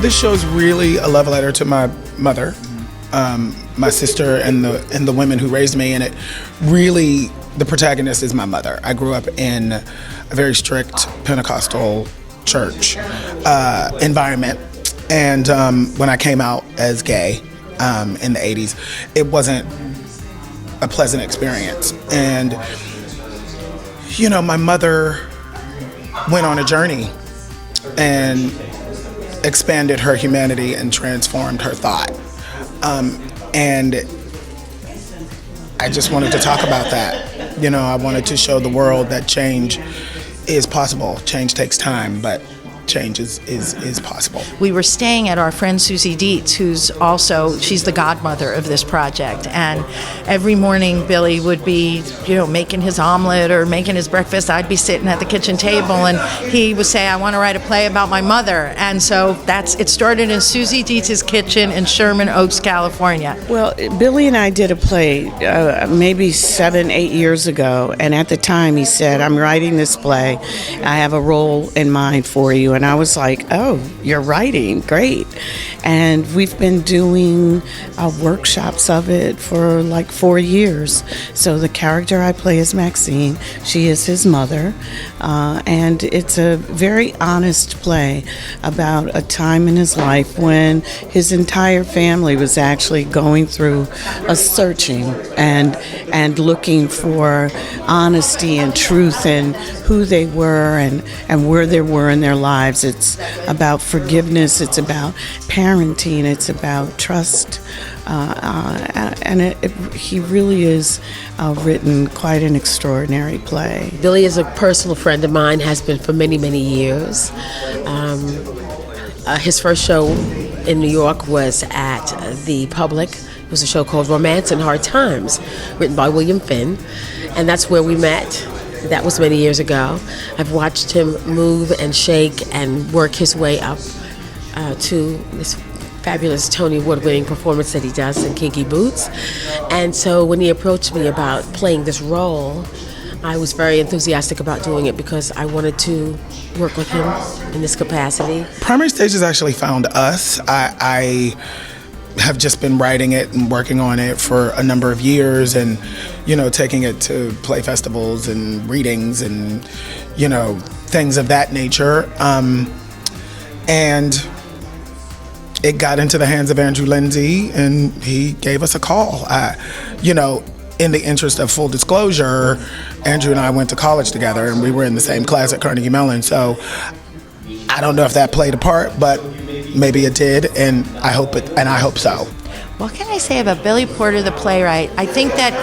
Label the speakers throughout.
Speaker 1: This show is really a love letter to my mother, my sister, and the women who raised me. And it really, the protagonist is my mother. I grew up in a very strict Pentecostal church environment, and when I came out as gay in the 80s, it wasn't a pleasant experience. And my mother went on a journey and expanded her humanity and transformed her thought. And I just wanted to talk about that. I wanted to show the world that change is possible. Change takes time, but change is possible.
Speaker 2: We were staying at our friend Susan Dietz, she's the godmother of this project, and every morning Billy would be, making his omelet or making his breakfast. I'd be sitting at the kitchen table, and he would say, "I want to write a play about my mother." And so it started in Susie Dietz's kitchen in Sherman Oaks, California.
Speaker 3: Well, Billy and I did a play maybe 7-8 years ago, and at the time he said, "I'm writing this play. I have a role in mind for you." And I was like, "Oh, you're writing, great." And we've been doing workshops of it for like 4 years. So the character I play is Maxine. She is his mother. And it's a very honest play about a time in his life when his entire family was actually going through a searching and looking for honesty and truth in who they were and where they were in their lives. It's about forgiveness. It's about parenting. It's about trust. And he really is written quite an extraordinary play.
Speaker 4: Billy is a personal friend of mine, has been for many, many years. His first show in New York was at the Public. It was a show called Romance in Hard Times, written by William Finn, and that's where we met. That was many years ago. I've watched him move and shake and work his way up to this fabulous Tony Award-winning performance that he does in Kinky Boots. And so when he approached me about playing this role, I was very enthusiastic about doing it because I wanted to work with him in this capacity.
Speaker 1: Primary Stage has actually found us. I have just been writing it and working on it for a number of years, and taking it to play festivals and readings and things of that nature, and it got into the hands of Andrew Lindsay, and he gave us a call. In the interest of full disclosure, Andrew and I went to college together, and we were in the same class at Carnegie Mellon, so I don't know if that played a part, but maybe it did, and I hope so.
Speaker 2: What can I say about Billy Porter, the playwright? I think that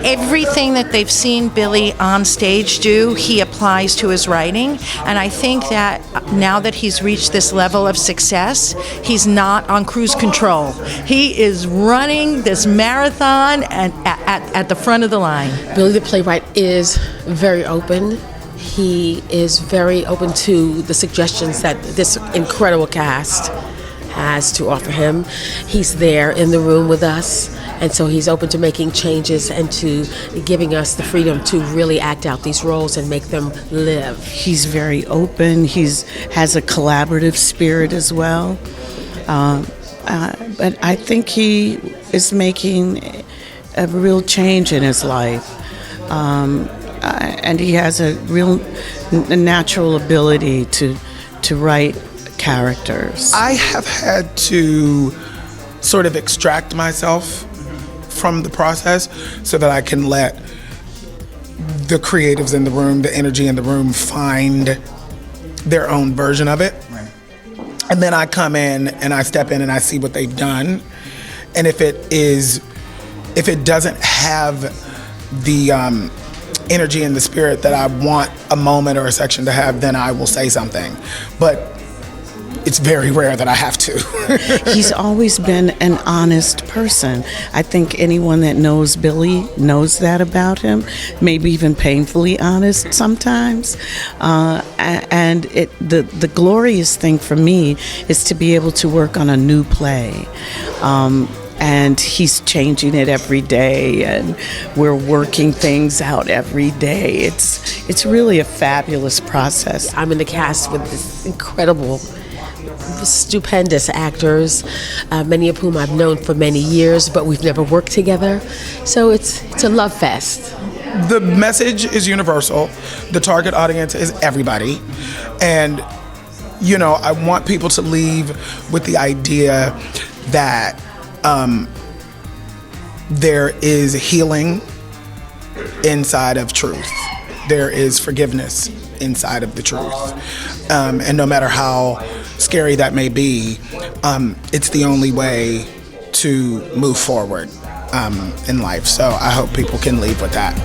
Speaker 2: everything that they've seen Billy on stage do, he applies to his writing. And I think that now that he's reached this level of success, he's not on cruise control. He is running this marathon and at the front of the line.
Speaker 4: Billy the playwright is very open. He is very open to the suggestions that this incredible cast has to offer him. He's there in the room with us, and so he's open to making changes and to giving us the freedom to really act out these roles and make them live.
Speaker 3: He's very open. Has a collaborative spirit as well. But I think he is making a real change in his life. And he has a real natural ability to write characters.
Speaker 1: I have had to sort of extract myself from the process so that I can let the creatives in the room, the energy in the room, find their own version of it. Right. And then I come in and I step in and I see what they've done. And if it doesn't have the energy and the spirit that I want a moment or a section to have, then I will say something. But it's very rare that I have to.
Speaker 3: He's always been an honest person. I think anyone that knows Billy knows that about him, maybe even painfully honest sometimes. And the glorious thing for me is to be able to work on a new play. And he's changing it every day, and we're working things out every day. It's really a fabulous process.
Speaker 4: I'm in the cast with this incredible stupendous actors, many of whom I've known for many years, but we've never worked together. So it's a love fest.
Speaker 1: The message is universal. The target audience is everybody. And, you know, I want people to leave with the idea that there is healing inside of truth. There is forgiveness inside of the truth. And no matter how scary that may be, it's the only way to move forward in life. So I hope people can leave with that.